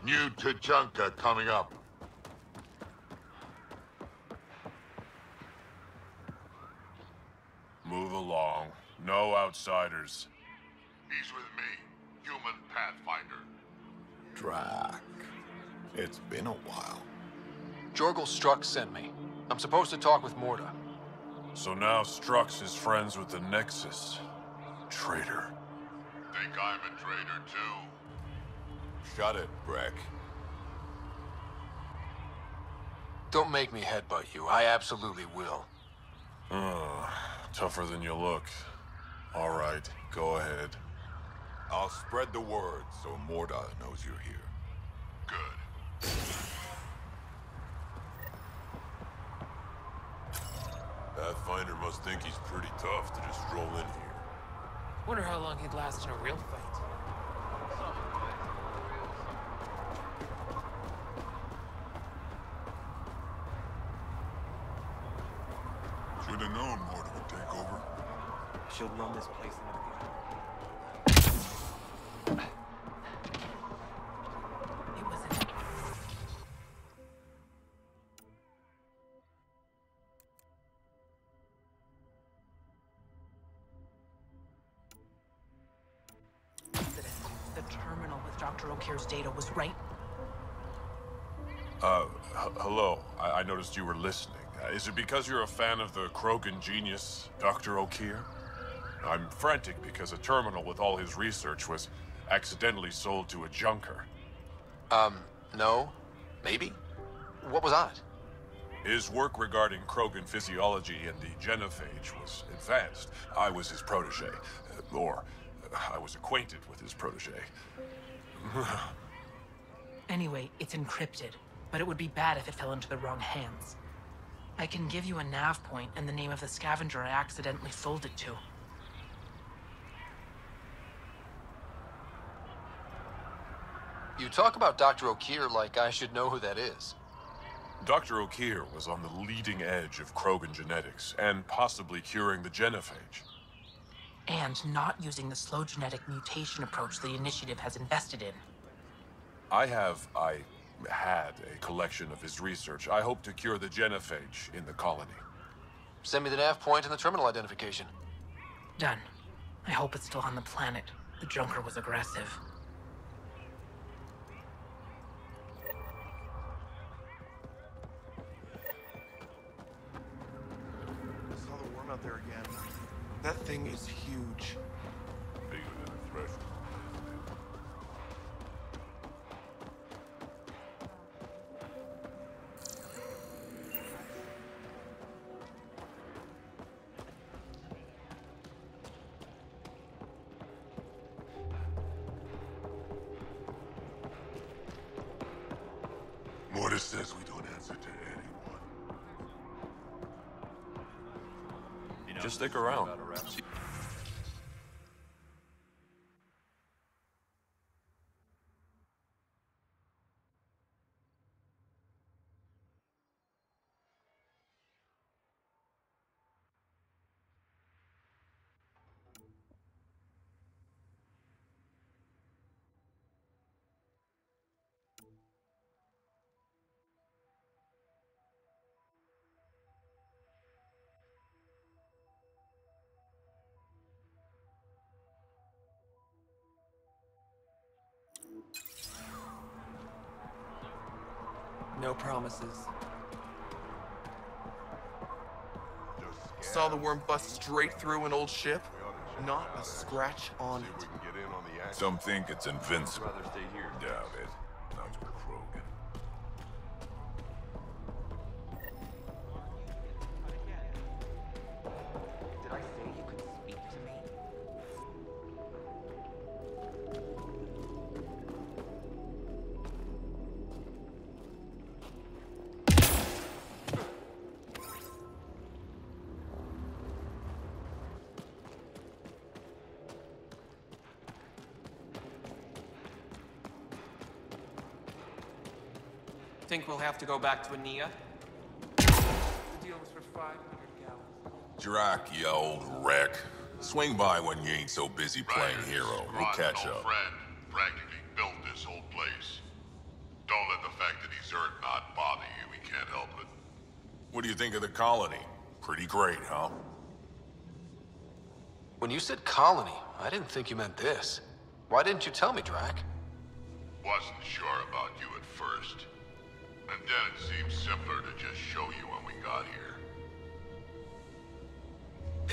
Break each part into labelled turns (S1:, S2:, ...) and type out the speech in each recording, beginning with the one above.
S1: New Tachanka coming up.
S2: Move along. No outsiders.
S1: He's with me, human Pathfinder.
S3: Drac. It's been a while.
S4: Jorgel Strux sent me. I'm supposed to talk with Morda.
S2: So now Strux is friends with the Nexus. Traitor.
S1: Think I'm a traitor too?
S3: Shut it, Breck.
S4: Don't make me headbutt you. I absolutely will.
S2: Tougher than you look. All right, go ahead.
S3: I'll spread the word so Morda knows you're here.
S1: Good.
S3: Pathfinder must think he's pretty tough to just stroll in here.
S5: Wonder how long he'd last in a real fight.
S3: Should have known Morda would take over.
S6: She'll run this place in
S5: It was an... The terminal with Dr. O'Keefe's data was right.
S2: Hello. I noticed you were listening. Is it because you're a fan of the Krogan genius, Dr. O'Keefe? I'm frantic because a terminal with all his research was accidentally sold to a junker.
S4: No. Maybe? What was on it?
S2: His work regarding Krogan physiology and the genophage was advanced. I was his protege. I was acquainted with his protege.
S5: Anyway, it's encrypted, but it would be bad if it fell into the wrong hands. I can give you a nav point and the name of the scavenger I accidentally sold it to.
S4: You talk about Dr. O'Keefe like I should know who that is.
S2: Dr. O'Keefe was on the leading edge of Krogan genetics and possibly curing the genophage.
S5: And not using the slow genetic mutation approach the Initiative has invested in.
S2: I had a collection of his research. I hope to cure the genophage in the colony.
S4: Send me the nav point and the terminal identification.
S5: Done. I hope it's still on the planet. The Junker was aggressive.
S6: I saw the worm out there again. That thing is huge.
S3: Bigger than a threshold. Morda says we don't answer to anyone.
S2: Just stick around.
S6: No promises. Saw the worm bust straight through an old ship. Not a scratch on it.
S3: Some think it's invincible. Doubt it. Not to Krogan.
S6: Did I say you could speak to me?
S7: Think we'll have to go back to Ania? The deal was for 500 gallons.
S3: Drac, you old wreck. Swing by when you ain't so busy playing hero. We'll catch up.
S1: Friend practically built this whole place. Don't let the fact that he's Earth not bother you. We can't help it.
S3: What do you think of the colony? Pretty great, huh?
S4: When you said colony, I didn't think you meant this. Why didn't you tell me, Drac?
S1: Wasn't sure about you at first. And then it seemed simpler to just show you when we got here.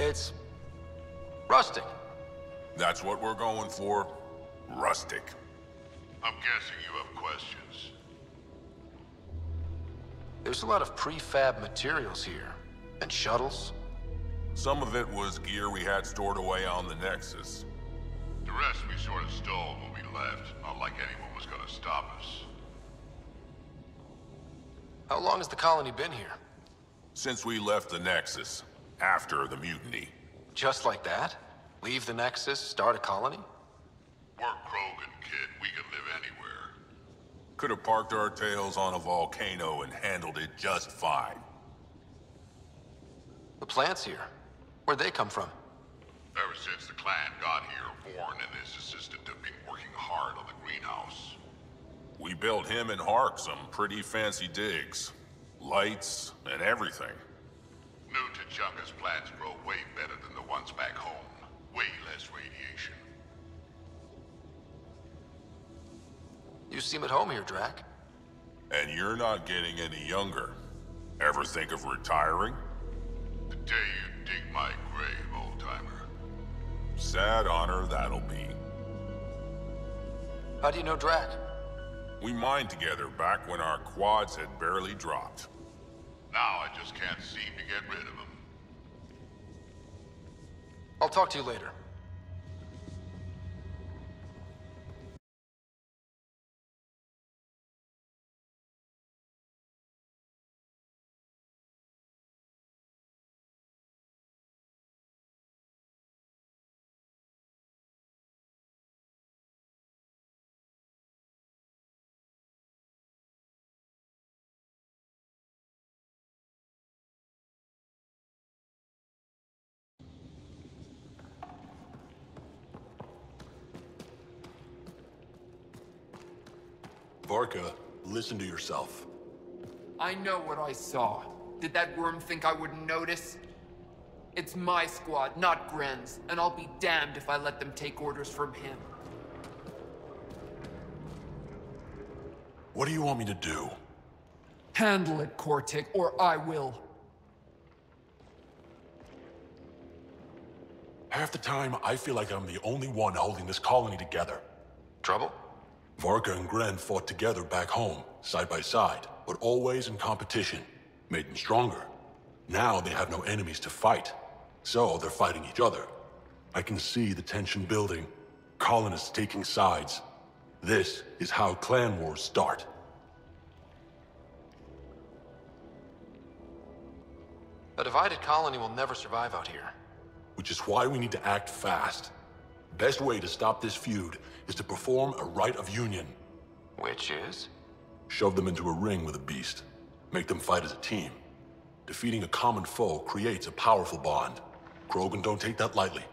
S4: It's... rustic.
S3: That's what we're going for. Rustic.
S1: I'm guessing you have questions.
S4: There's a lot of prefab materials here. And shuttles.
S3: Some of it was gear we had stored away on the Nexus.
S1: The rest we sort of stole when we left. Not like anyone was gonna stop us.
S4: How long has the colony been here?
S3: Since we left the Nexus, after the mutiny.
S4: Just like that? Leave the Nexus, start a colony?
S1: We're Krogan, kid. We can live anywhere.
S3: Could have parked our tails on a volcano and handled it just fine.
S4: The plants here. Where'd they come from?
S1: Ever since the clan got here, Warren and his assistant have been working hard on the greenhouse.
S3: We built him and Hark some pretty fancy digs. Lights and everything.
S1: New T'Chaka's plants grow way better than the ones back home. Way less radiation.
S4: You seem at home here, Drac.
S3: And you're not getting any younger. Ever think of retiring?
S1: The day you dig my grave, old-timer.
S3: Sad honor that'll be.
S4: How do you know Drac?
S3: We mined together back when our quads had barely dropped.
S1: Now I just can't seem to get rid of him.
S4: I'll talk to you later.
S8: Varka, listen to yourself.
S7: I know what I saw. Did that worm think I wouldn't notice? It's my squad, not Gren's, and I'll be damned if I let them take orders from him.
S8: What do you want me to do?
S7: Handle it, Cortic, or I will.
S8: Half the time, I feel like I'm the only one holding this colony together.
S4: Trouble?
S8: Varka and Gren fought together back home, side by side, but always in competition. Made them stronger. Now they have no enemies to fight, so they're fighting each other. I can see the tension building, colonists taking sides. This is how clan wars start.
S4: A divided colony will never survive out here.
S8: Which is why we need to act fast. Best way to stop this feud is to perform a rite of union.
S4: Which is?
S8: Shove them into a ring with a beast. Make them fight as a team. Defeating a common foe creates a powerful bond. Krogan don't take that lightly.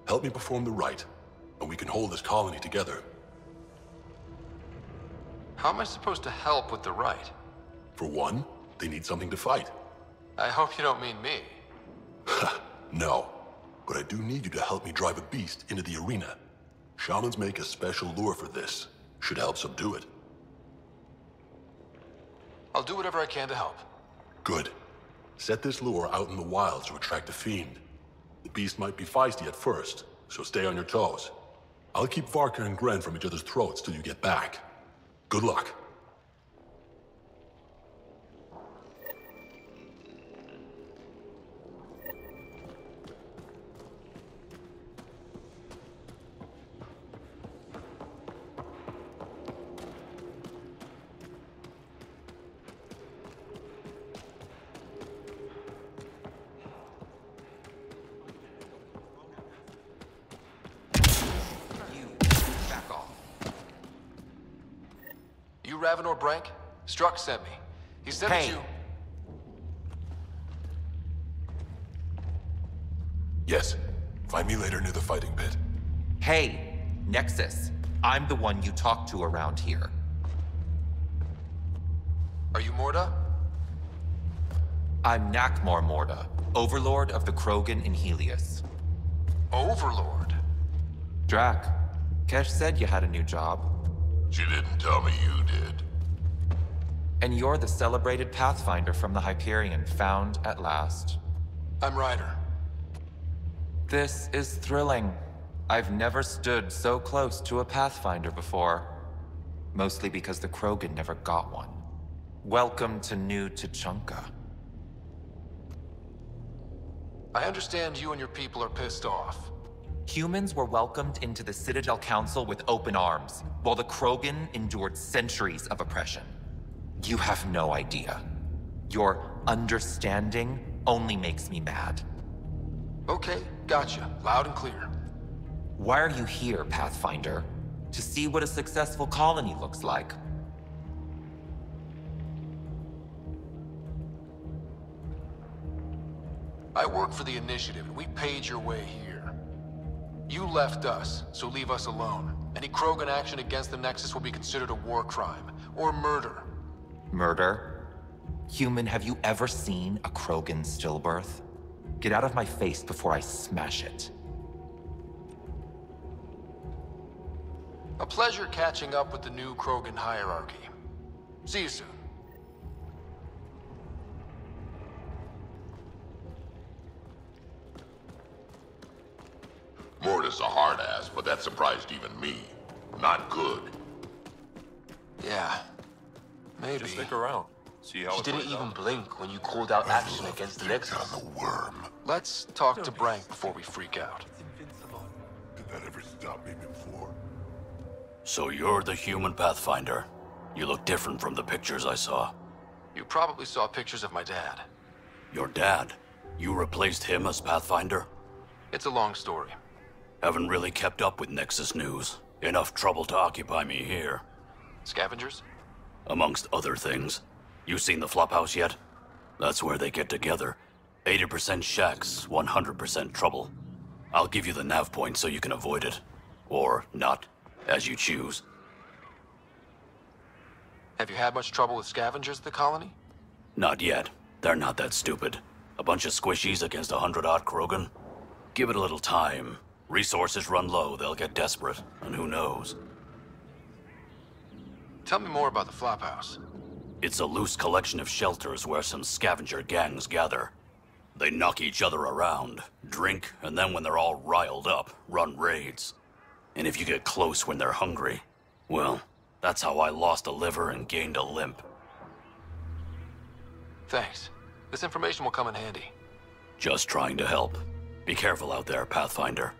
S8: Help me perform the rite, and we can hold this colony together.
S4: How am I supposed to help with the rite?
S8: For one, they need something to fight.
S4: I hope you don't mean me.
S8: No, but I do need you to help me drive a beast into the arena. Shamans make a special lure for this. Should help subdue it.
S4: I'll do whatever I can to help.
S8: Good. Set this lure out in the wilds to attract a fiend. The beast might be feisty at first, so stay on your toes. I'll keep Varka and Gren from each other's throats till you get back. Good luck.
S7: Back off.
S4: You Ravenor Brank? Struck sent me. He said that
S7: Hey.
S4: you...
S8: Yes. Find me later near the fighting pit.
S9: Hey, Nexus. I'm the one you talk to around here.
S4: Are you Morda?
S9: I'm Nakmor Morda, Overlord of the Krogan in Helios.
S4: Overlord?
S9: Drac, Kesh said you had a new job.
S1: She didn't tell me you did.
S9: And you're the celebrated Pathfinder from the Hyperion, found at last.
S4: I'm Ryder.
S9: This is thrilling. I've never stood so close to a Pathfinder before. Mostly because the Krogan never got one. Welcome to New Tuchanka.
S4: I understand you and your people are pissed off.
S9: Humans were welcomed into the Citadel Council with open arms, while the Krogan endured centuries of oppression. You have no idea. Your understanding only makes me mad.
S4: Okay, gotcha. Loud and clear.
S9: Why are you here, Pathfinder? To see what a successful colony looks like.
S4: I work for the Initiative, and we paid your way here. You left us, so leave us alone. Any Krogan action against the Nexus will be considered a war crime, or murder.
S9: Murder? Human, have you ever seen a Krogan stillbirth? Get out of my face before I smash it.
S4: A pleasure catching up with the new Krogan hierarchy. See you soon.
S1: Morda's a hard ass, but that surprised even me. Not good.
S4: Yeah, maybe.
S2: Just stick around. See how
S10: She
S2: it
S10: didn't
S2: plays
S10: even
S2: out.
S10: blink when you called out action against the Nexus.
S1: On the worm.
S4: Let's talk to Brank before we freak out.
S1: Did that ever stop me before?
S11: So you're the human Pathfinder. You look different from the pictures I saw.
S4: You probably saw pictures of my dad.
S11: Your dad? You replaced him as Pathfinder?
S4: It's a long story.
S11: Haven't really kept up with Nexus news. Enough trouble to occupy me here.
S4: Scavengers?
S11: Amongst other things. You seen the Flophouse yet? That's where they get together. 80% shacks, 100% trouble. I'll give you the nav point so you can avoid it. Or not, as you choose.
S4: Have you had much trouble with scavengers at the colony?
S11: Not yet. They're not that stupid. A bunch of squishies against 100-odd Krogan? Give it a little time. Resources run low, they'll get desperate, and who knows?
S4: Tell me more about the Flophouse.
S11: It's a loose collection of shelters where some scavenger gangs gather. They knock each other around, drink, and then when they're all riled up, run raids. And if you get close when they're hungry, well, that's how I lost a liver and gained a limp.
S4: Thanks. This information will come in handy.
S11: Just trying to help. Be careful out there, Pathfinder.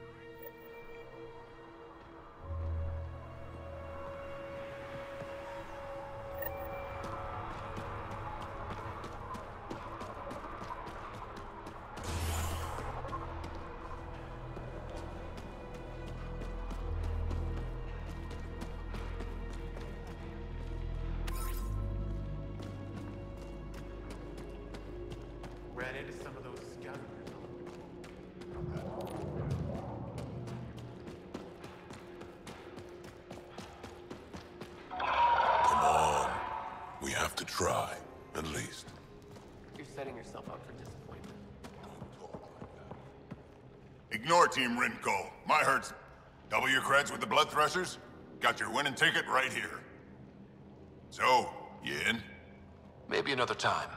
S6: Ran into some of those scavengers.
S8: Come on. We have to try, at least.
S10: You're setting yourself up for disappointment.
S1: Ignore Team Rinko. My hurts. Double your creds with the blood threshers? Got your winning ticket right here. So, you in?
S4: Maybe another time.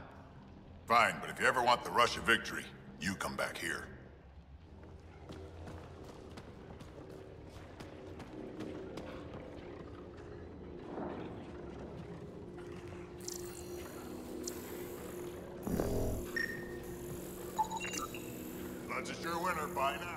S1: Fine, but if you ever want the rush of victory, you come back here. Blood's a sure winner by now.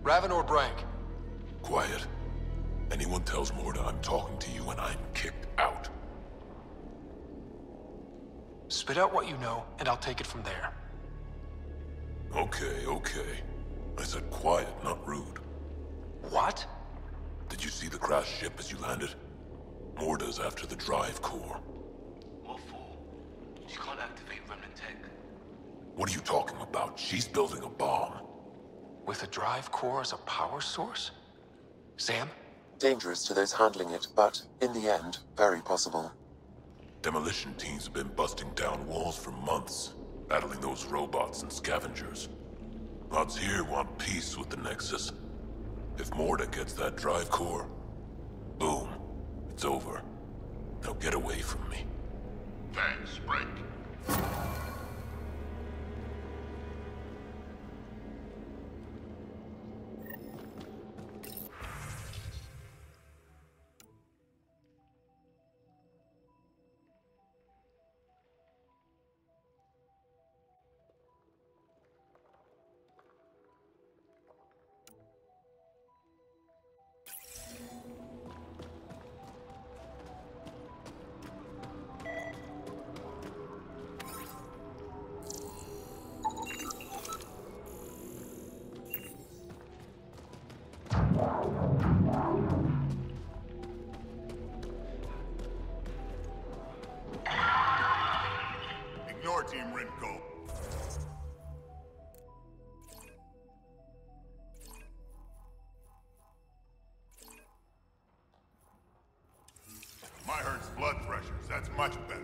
S4: Raven or Brank?
S8: Quiet. Anyone tells Morda I'm talking to you and I'm kicked out.
S4: Spit out what you know, and I'll take it from there.
S8: Okay, okay. I said quiet, not rude.
S4: What?
S8: Did you see the crashed ship as you landed? Morda's after the drive core.
S10: What for? She can't activate remnant tech.
S3: What are you talking about? She's building a bomb.
S4: With a drive core as a power source? Sam?
S12: Dangerous to those handling it, but in the end, very possible.
S3: Demolition teams have been busting down walls for months, battling those robots and scavengers. Lots here want peace with the Nexus. If Morta gets that drive core, boom, it's over. Now get away from me.
S1: Thanks, Frank. Ignore Team Rinko. My hurts blood pressures. That's much better.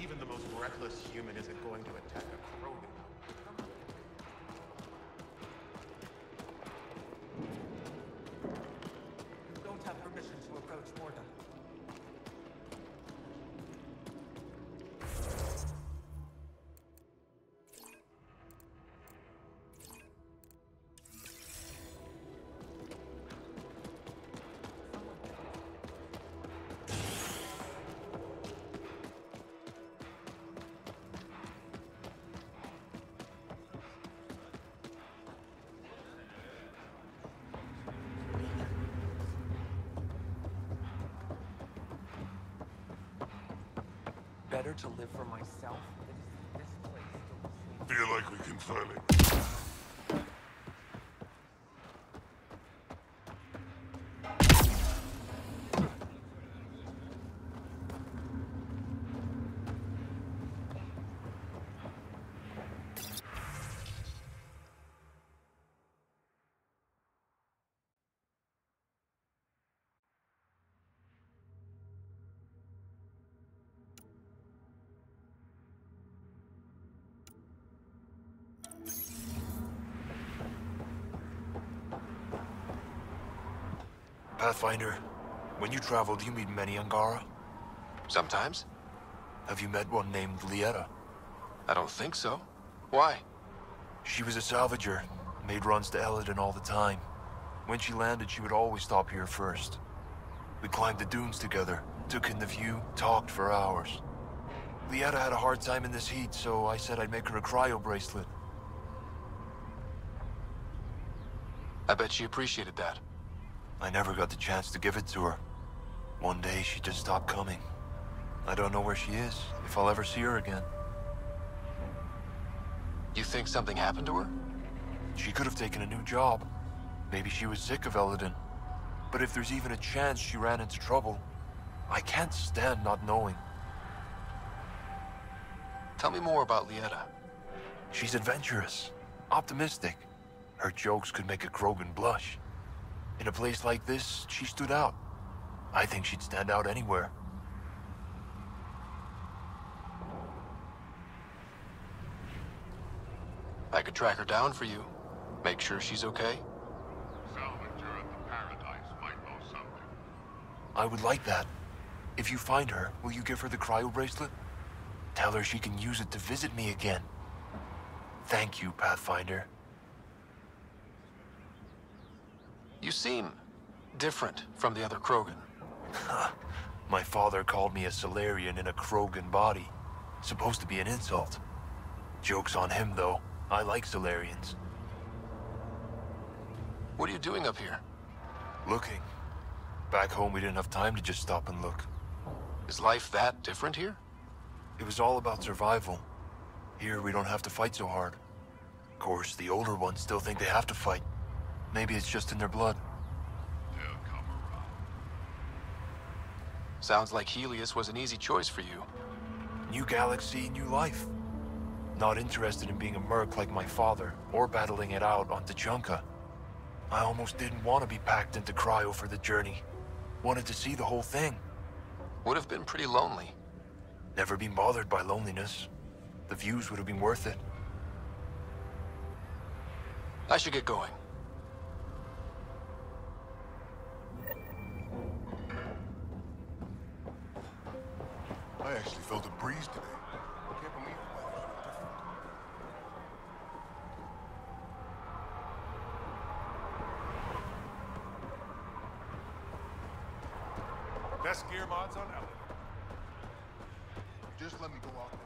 S6: Even the most reckless human isn't going to attack a Krogan.
S5: You don't have permission to approach Morta.
S6: Better to live for myself than to see this place.
S1: Feel like we can finally...
S13: Pathfinder, when you travel, do you meet many Angara?
S4: Sometimes.
S13: Have you met one named Lieta?
S4: I don't think so. Why?
S13: She was a salvager, made runs to Elaadan all the time. When she landed, she would always stop here first. We climbed the dunes together, took in the view, talked for hours. Lieta had a hard time in this heat, so I said I'd make her a cryo bracelet.
S4: I bet she appreciated that.
S13: I never got the chance to give it to her. One day, she just stopped coming. I don't know where she is, if I'll ever see her again.
S4: You think something happened to her?
S13: She could have taken a new job. Maybe she was sick of Elaadan. But if there's even a chance she ran into trouble, I can't stand not knowing.
S4: Tell me more about Lieta.
S13: She's adventurous, optimistic. Her jokes could make a Krogan blush. In a place like this, she stood out. I think she'd stand out anywhere.
S4: I could track her down for you. Make sure she's okay.
S1: Salvager at the Paradise might know something.
S13: I would like that. If you find her, will you give her the cryo bracelet? Tell her she can use it to visit me again. Thank you, Pathfinder.
S4: You seem different from the other Krogan.
S13: My father called me a Salarian in a Krogan body. Supposed to be an insult. Joke's on him, though. I like Salarians.
S4: What are you doing up here?
S13: Looking. Back home, we didn't have time to just stop and look.
S4: Is life that different here?
S13: It was all about survival. Here, we don't have to fight so hard. Of course, the older ones still think they have to fight. Maybe it's just in their blood.
S4: Sounds like Helios was an easy choice for you.
S13: New galaxy, new life. Not interested in being a merc like my father, or battling it out on Tachanka. I almost didn't want to be packed into cryo for the journey. Wanted to see the whole thing.
S4: Would have been pretty lonely.
S13: Never been bothered by loneliness. The views would have been worth it.
S4: I should get going.
S1: I actually felt a breeze today. I can't believe the weather's different. Best gear mods on Elaadan. Just let me go out there.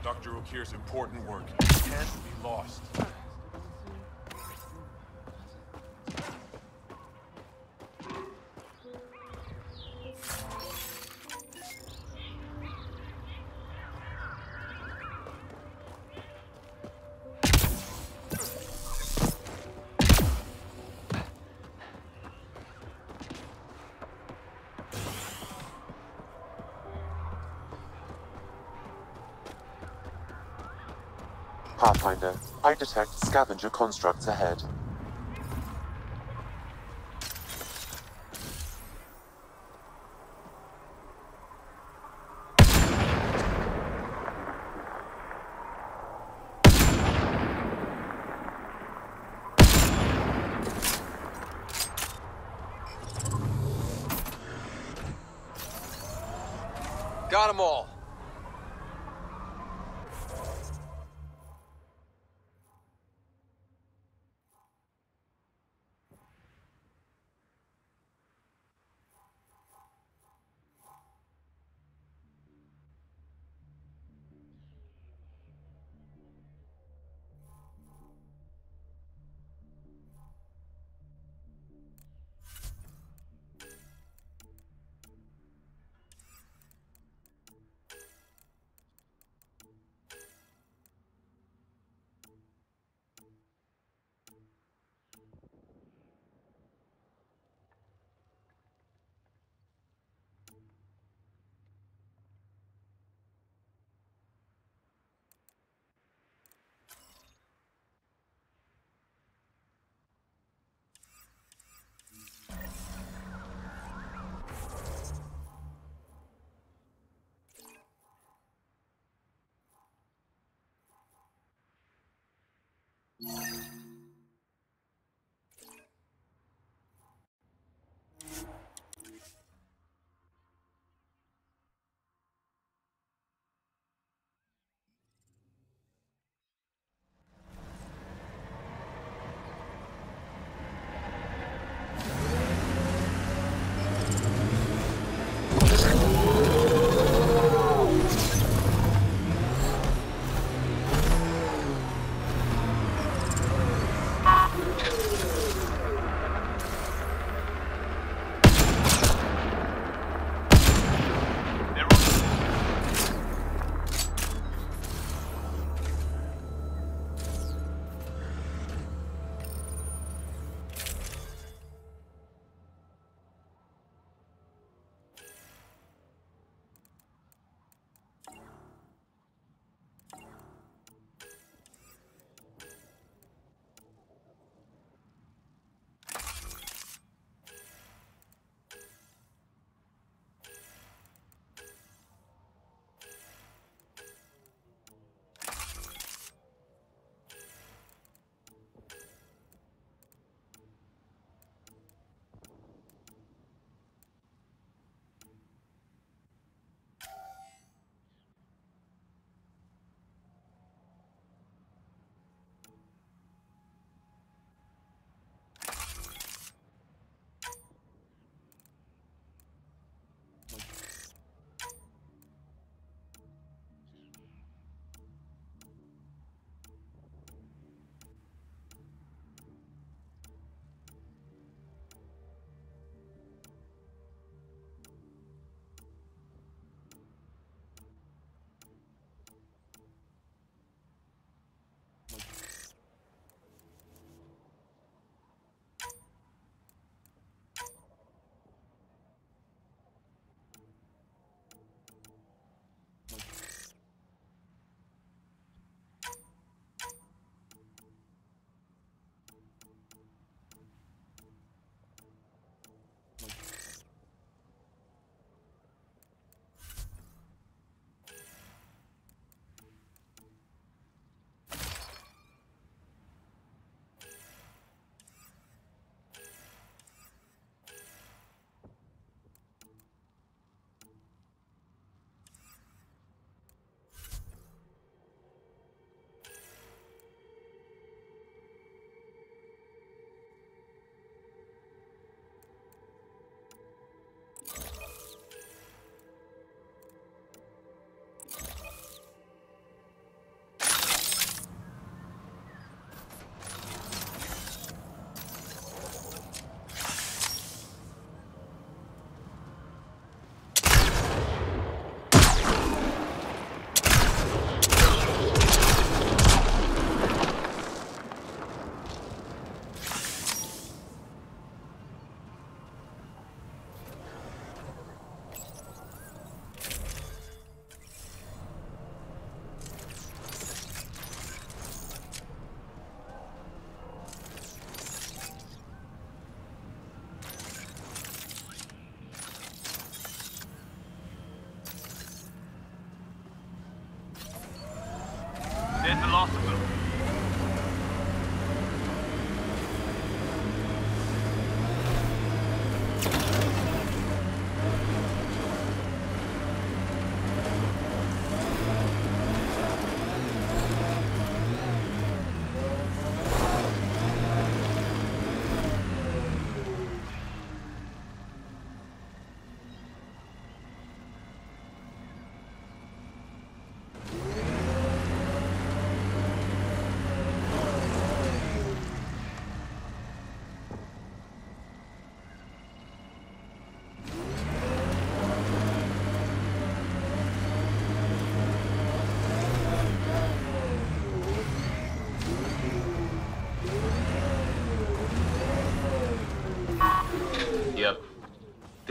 S2: Dr. Okir's important work can't be lost.
S12: Pathfinder, I detect scavenger constructs ahead.
S6: Got them all.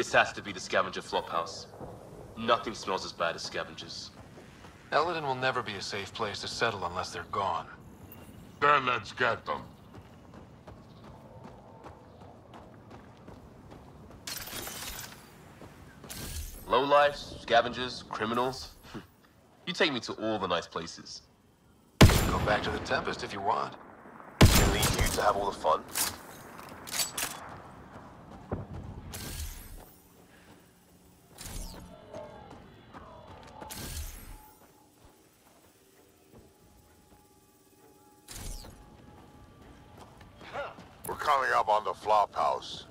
S10: This has to be the scavenger flophouse. Nothing smells as bad as scavengers.
S4: Elaadan will never be a safe place to settle unless they're gone.
S1: Then let's get them.
S10: Lowlifes, scavengers, criminals. You take me to all the nice places.
S4: Go back to the Tempest if you want.
S10: And leave you to have all the fun.
S1: We're coming up on the flop house.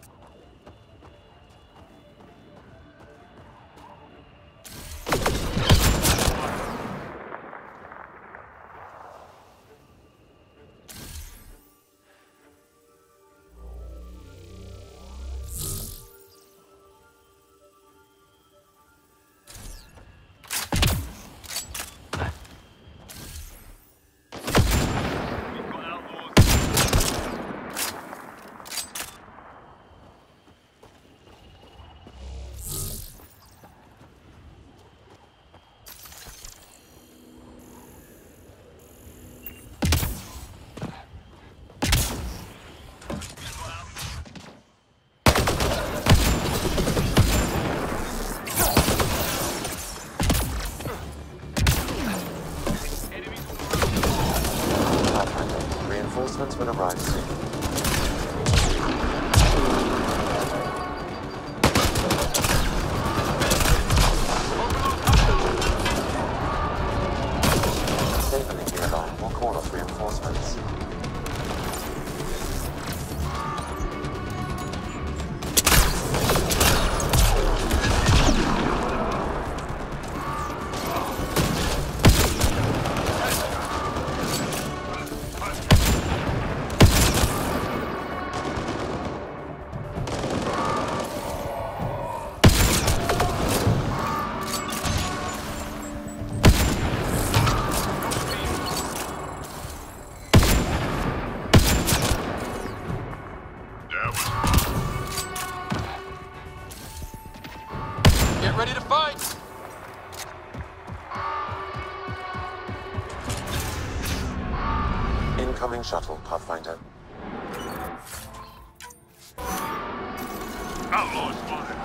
S12: Reinforcements will arrive soon. Disabling the alarm will call off reinforcements.
S4: Get ready to fight!
S12: Incoming shuttle, Pathfinder.
S1: Outlaws spotted.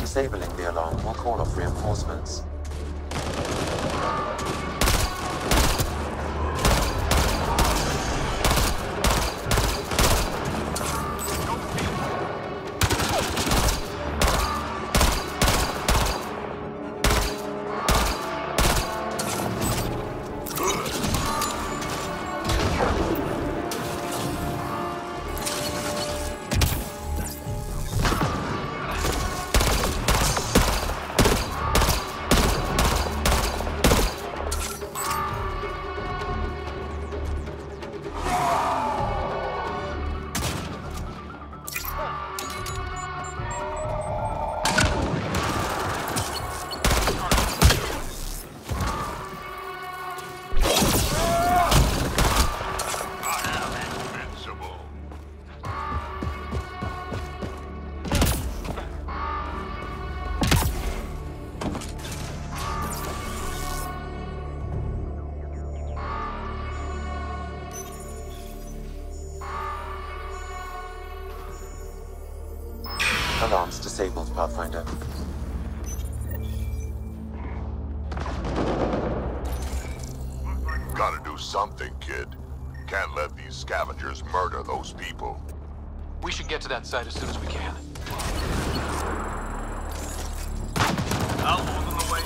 S12: Disabling the alarm will call off reinforcements. Alarms disabled, Pathfinder.
S1: Gotta do something, kid. Can't let these scavengers murder those people.
S4: We should get to that site as soon as we can.
S1: Outlaws on the way.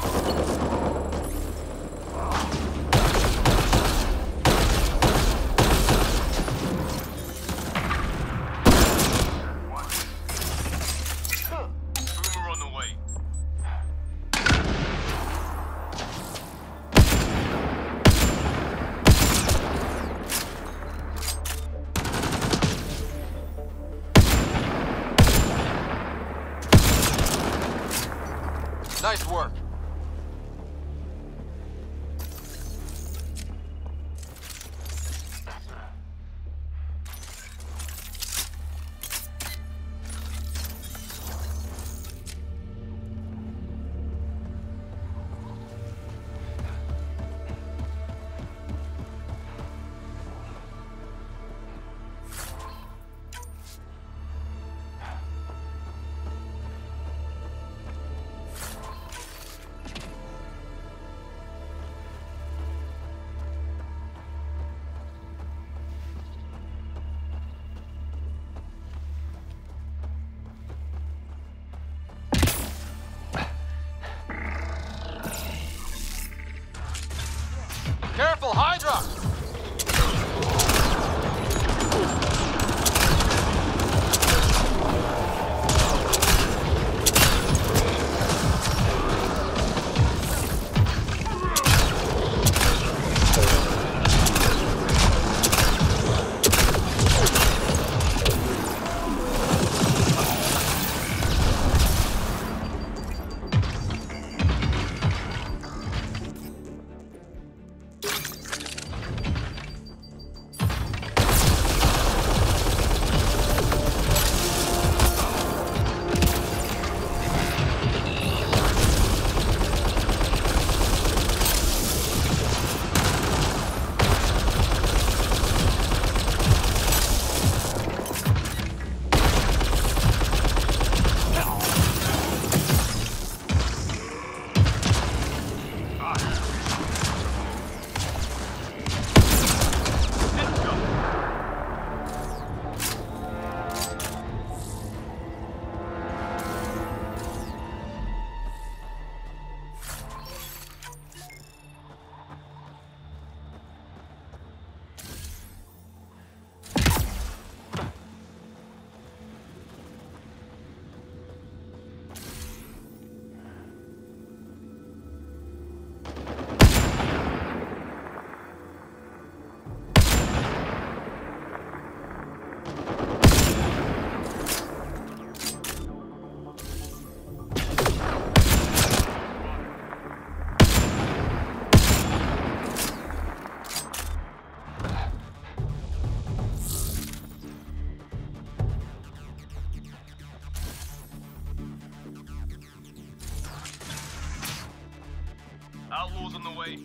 S14: way.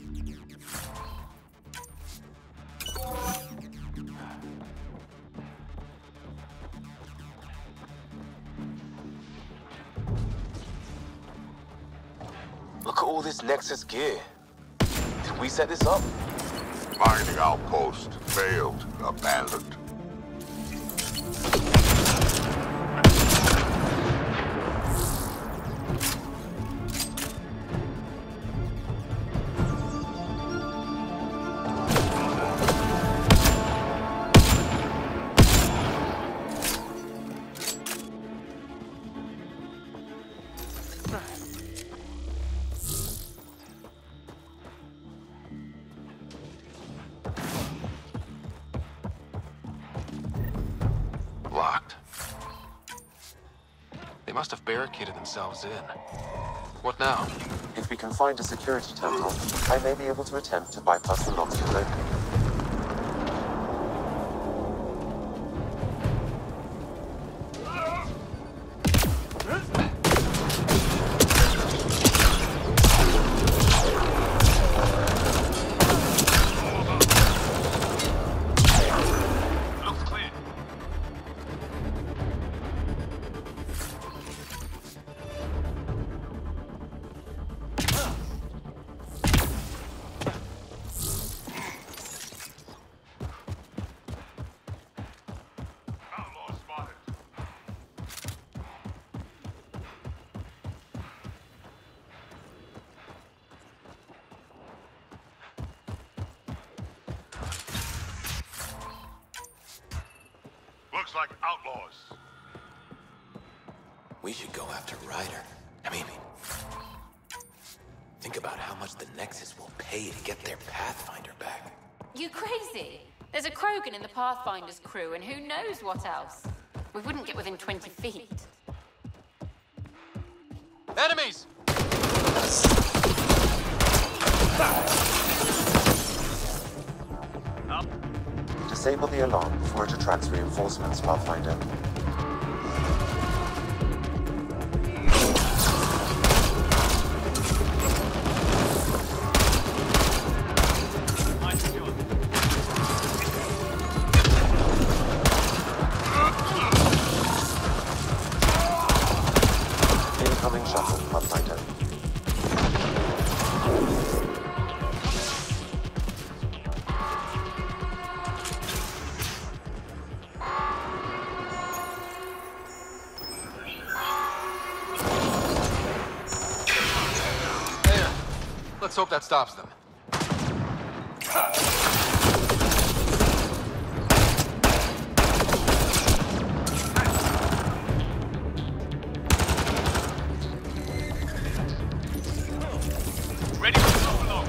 S10: Look at all this Nexus gear. Did we set this up?
S15: Mining outpost. Failed. Abandoned.
S4: Locked. They must have barricaded themselves in. What now?
S12: If we can find a security terminal, I may be able to attempt to bypass the locks to open.
S15: Looks like outlaws.
S16: We should go after Ryder. I mean, think about how much the Nexus will pay to get their Pathfinder back.
S17: You crazy? There's a Krogan in the Pathfinder's crew, and who knows what else? We wouldn't get within 20 feet.
S4: Enemies!
S12: Disable the alarm before it attracts reinforcements, Pathfinder. Incoming shuttle, Pathfinder.
S4: Let's hope that stops them.
S14: Ready for the overload.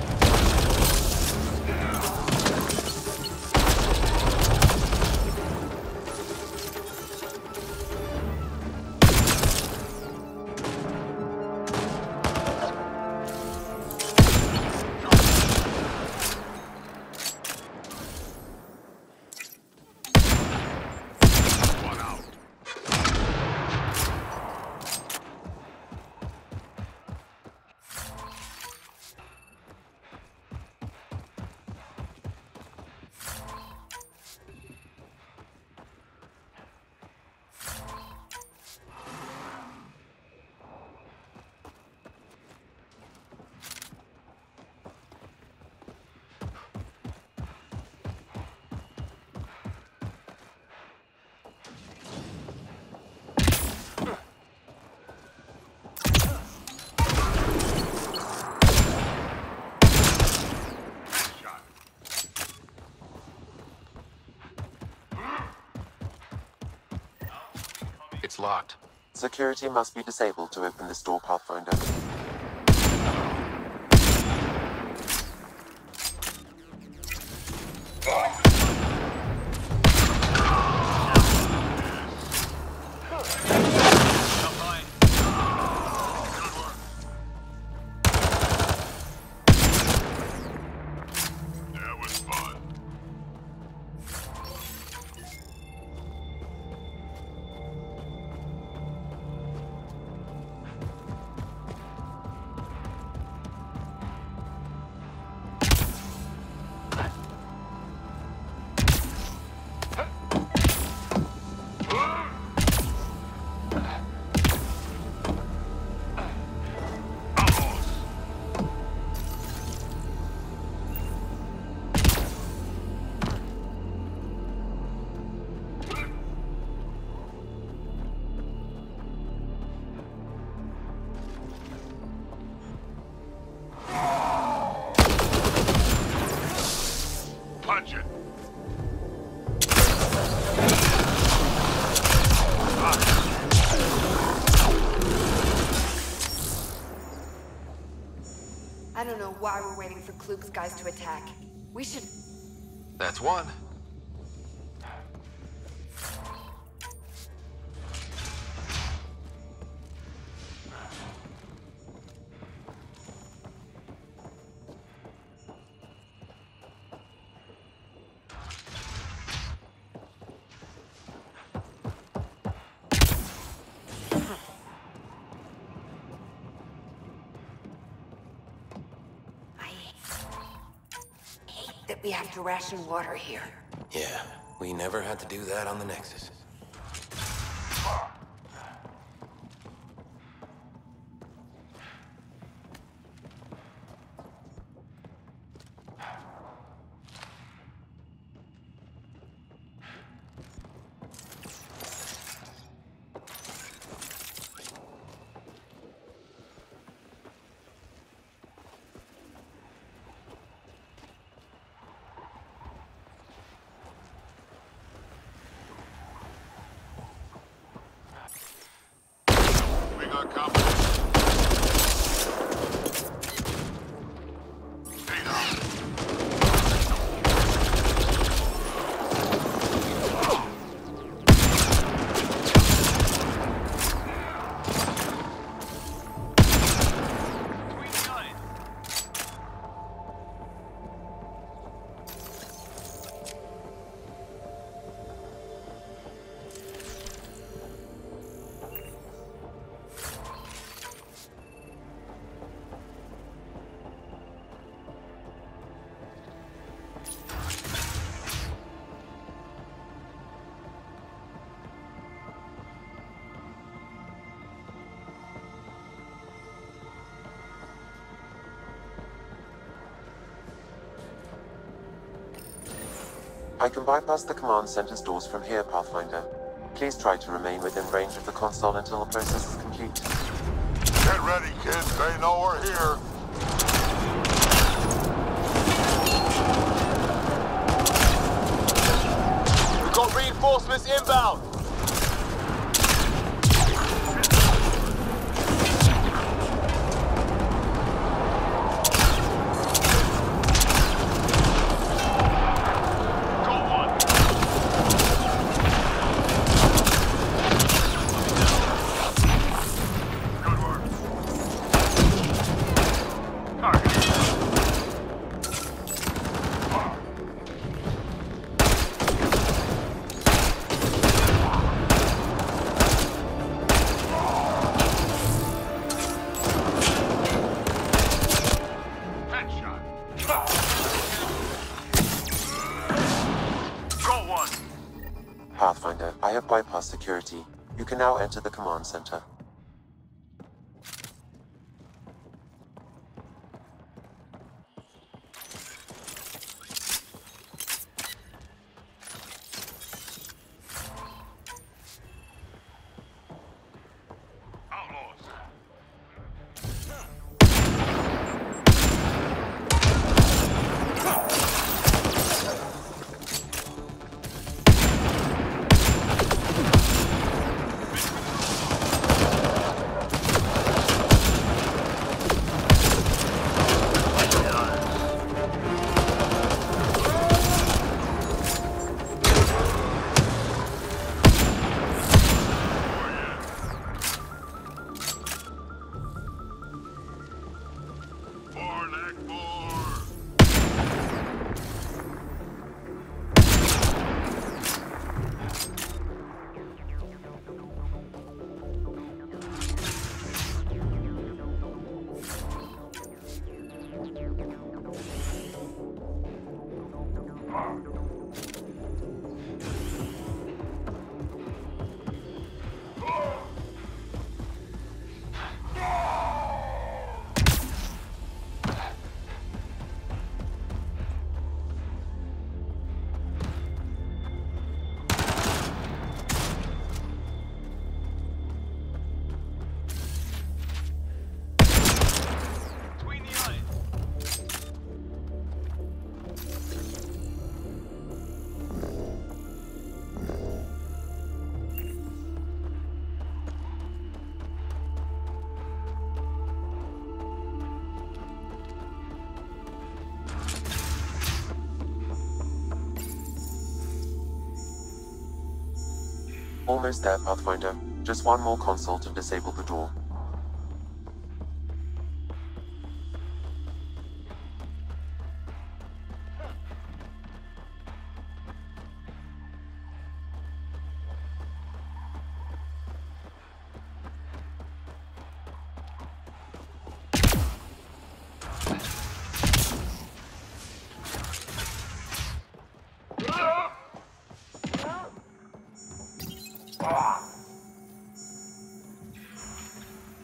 S4: It's locked.
S12: Security must be disabled to open this door, Pathfinder.
S15: Punch it.
S18: I don't know why we're waiting for Klug's guys to attack. We should...
S4: That's one.
S18: that we have to ration water here.
S16: Yeah, we never had to do that on the Nexus.
S12: I can bypass the command center's doors from here, Pathfinder. Please try to remain within range of the console until the process is complete.
S15: Get ready, kids. They know we're here.
S10: We've got reinforcements inbound.
S12: Pathfinder, I have bypassed security. You can now enter the command center. Almost there, Pathfinder. Just one more console to disable the door.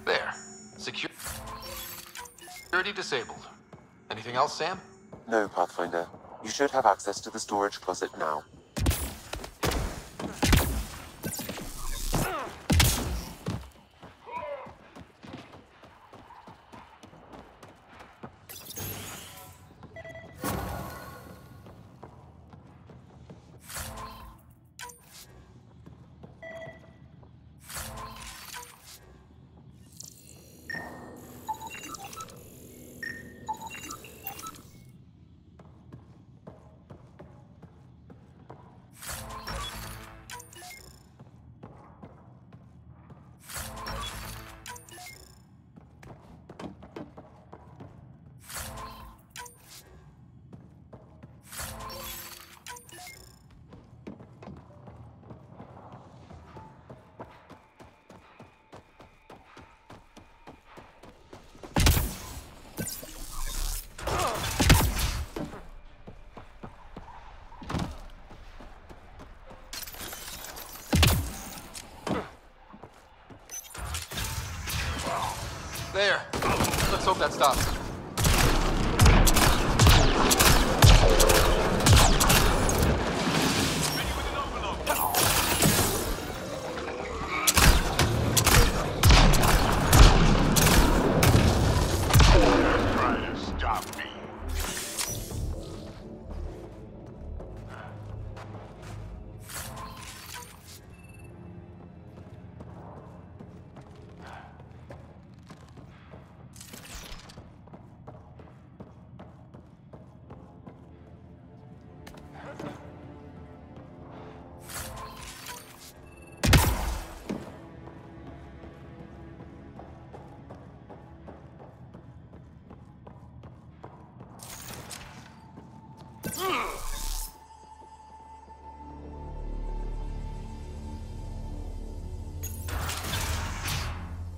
S4: There. Security disabled. Anything else, Sam?
S12: No, Pathfinder. You should have access to the storage closet now.
S4: There. Let's hope that stops.
S15: Trying to stop me.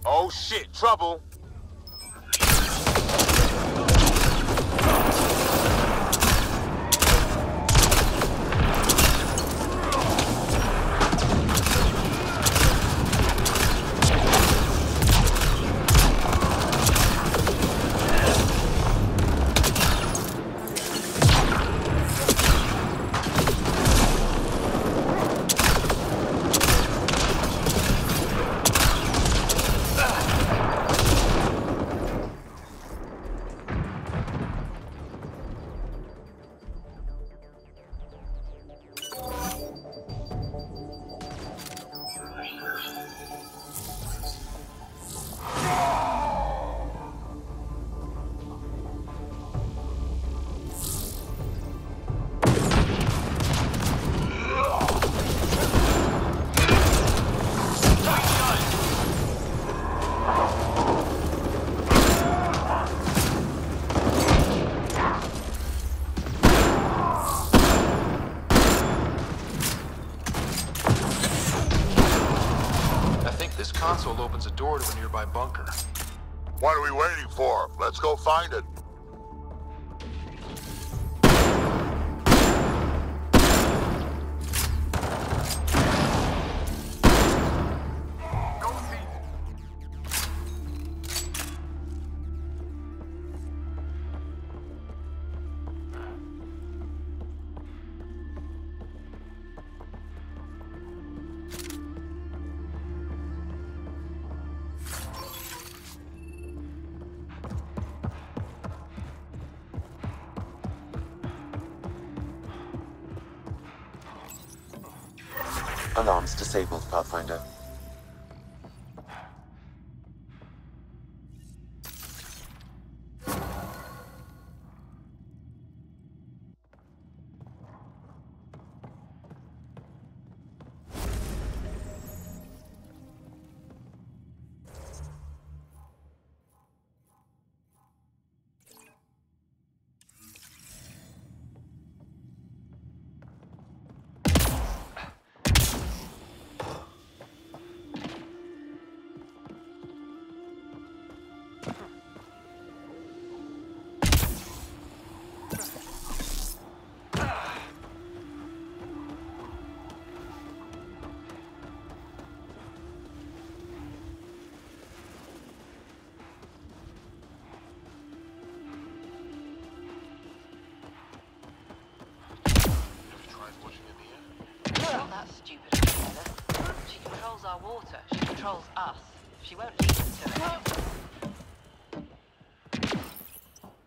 S10: Oh shit, trouble!
S4: This console opens a door to a nearby bunker.
S15: What are we waiting for? Let's go find it.
S12: Alarms disabled, Pathfinder.
S10: watching Ania?
S19: Not that stupid, Andromeda. She controls our water. She controls us. She won't leave us to it.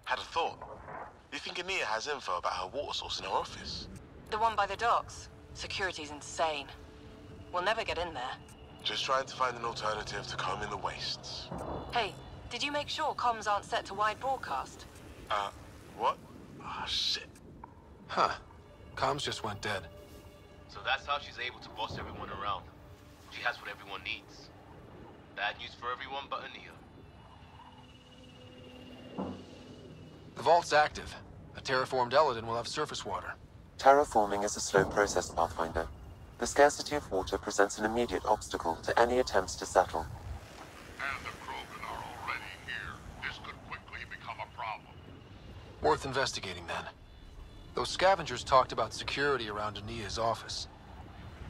S10: Had a thought. You think Ania has info about her water source in her office?
S19: The one by the docks. Security's insane. We'll never get in there.
S10: Just trying to find an alternative to combing the wastes.
S19: Hey, did you make sure comms aren't set to wide broadcast?
S10: What? Ah, shit.
S4: Huh. Comms just went dead.
S10: So that's how she's able to boss everyone around. She has what everyone needs. Bad news for everyone but Ania.
S4: The vault's active. A terraformed Elaadan will have surface water.
S12: Terraforming is a slow process, Pathfinder. The scarcity of water presents an immediate obstacle to any attempts to settle.
S15: And the Krogan are already here. This could quickly become a problem.
S4: Worth investigating, then. Those scavengers talked about security around Ania's office.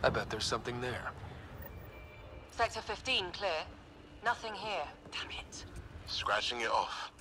S4: I bet there's something there.
S19: Sector 15 clear. Nothing here. Damn it.
S10: Scratching it off.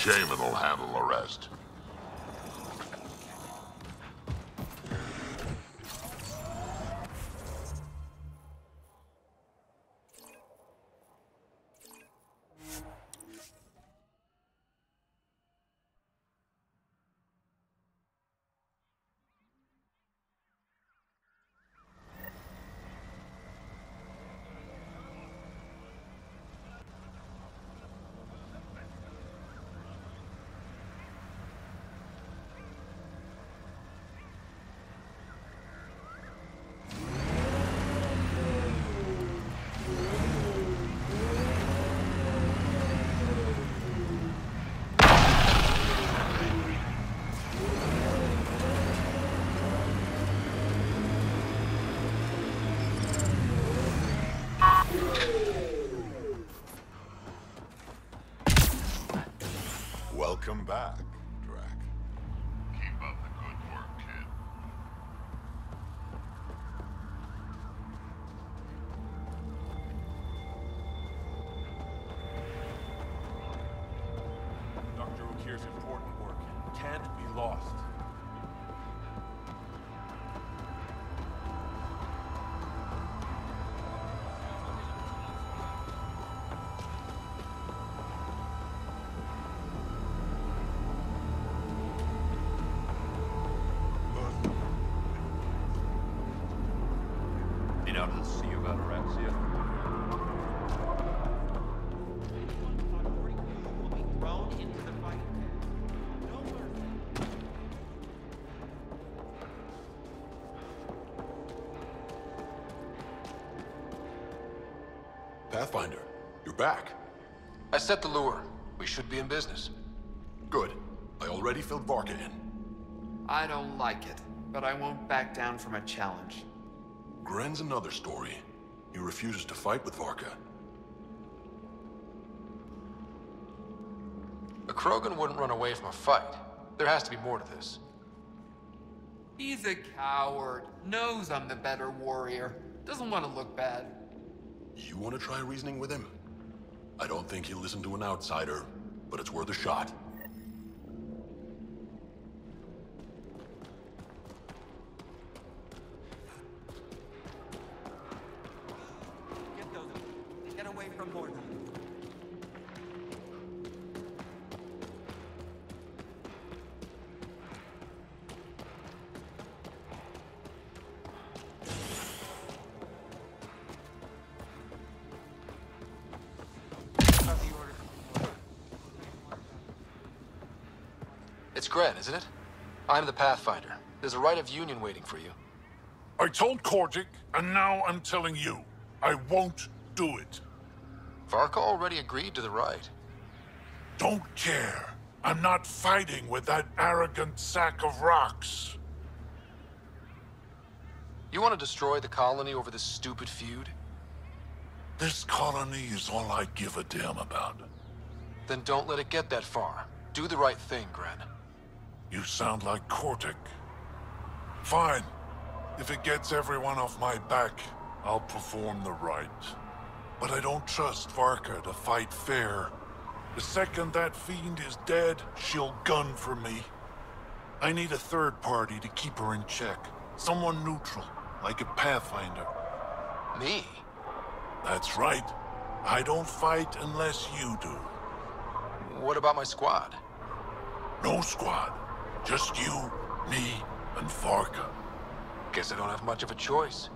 S15: Shaman will handle the rest.
S1: Welcome back, Drac.
S15: Keep up the good work, kid.
S2: Dr. Okir's important work can't be lost.
S11: Been out to the sea about Araxia?
S8: Pathfinder, you're back.
S4: I set the lure. We should be in business.
S8: Good. I already filled Varka in.
S7: I don't like it, but I won't back down from a challenge.
S8: Gren's another story. He refuses to fight with Varka.
S4: A Krogan wouldn't run away from a fight. There has to be more to this.
S7: He's a coward. Knows I'm the better warrior. Doesn't want to look bad.
S8: You want to try reasoning with him? I don't think he'll listen to an outsider, but it's worth a shot.
S20: Get away from Morda.
S4: It's Gren, isn't it? I'm the Pathfinder. There's a right of union waiting for you.
S15: I told Kordic, and now I'm telling you. I won't do it.
S4: Varka already agreed to the right.
S15: Don't care. I'm not fighting with that arrogant sack of rocks.
S4: You want to destroy the colony over this stupid feud?
S15: This colony is all I give a damn about.
S4: Then don't let it get that far. Do the right thing, Gren.
S15: You sound like Kordic. Fine. If it gets everyone off my back, I'll perform the right. But I don't trust Varka to fight fair. The second that fiend is dead, she'll gun for me. I need a third party to keep her in check. Someone neutral, like a Pathfinder.
S4: Me?
S15: That's right. I don't fight unless you do.
S4: What about my squad?
S15: No squad. Just you, me, and Varka.
S4: Guess I don't have much of a choice.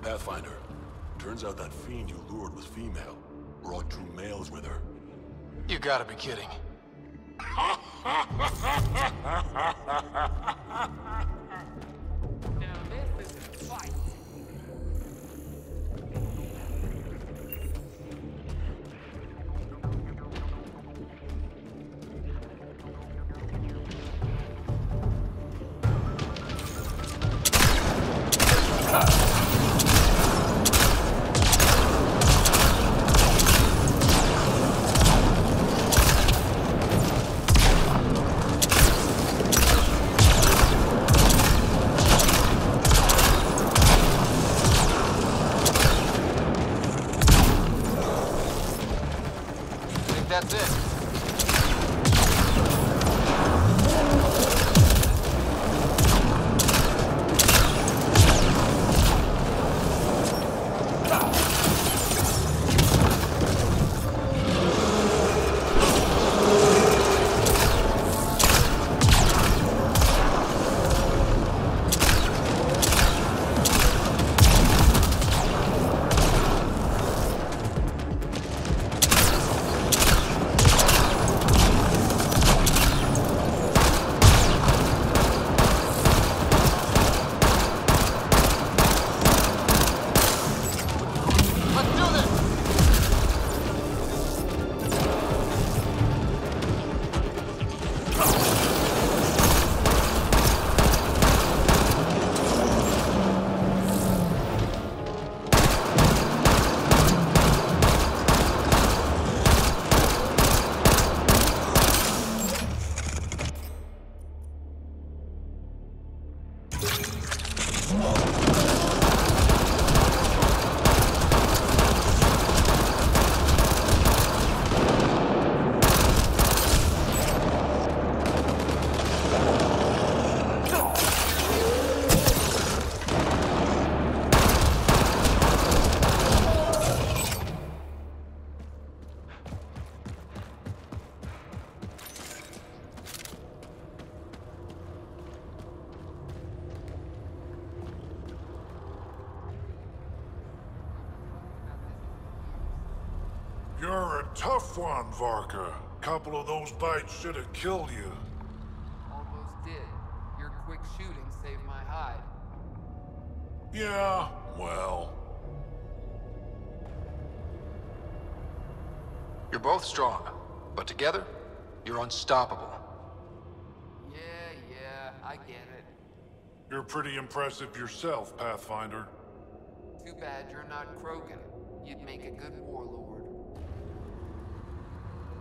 S8: Pathfinder, turns out that fiend you lured was female. Brought true males with her.
S4: You gotta be kidding.
S7: Now this is a fight.
S15: You're a tough one, Varka. Couple of those bites should have killed you.
S7: Almost did. Your quick shooting saved my hide.
S15: Yeah, well...
S4: You're both strong, but together, you're unstoppable.
S7: Yeah, I get it.
S15: You're pretty impressive yourself, Pathfinder.
S7: Too bad you're not Krogan. You'd make a good warlord.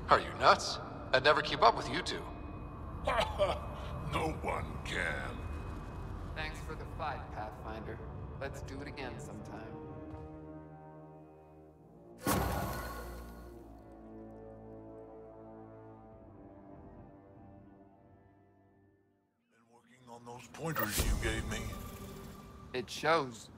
S4: Are you nuts? I'd never keep up with you two.
S15: No one can.
S7: Thanks for the fight, Pathfinder. Let's do it again sometime.
S15: Been working on those pointers you gave me.
S7: It shows.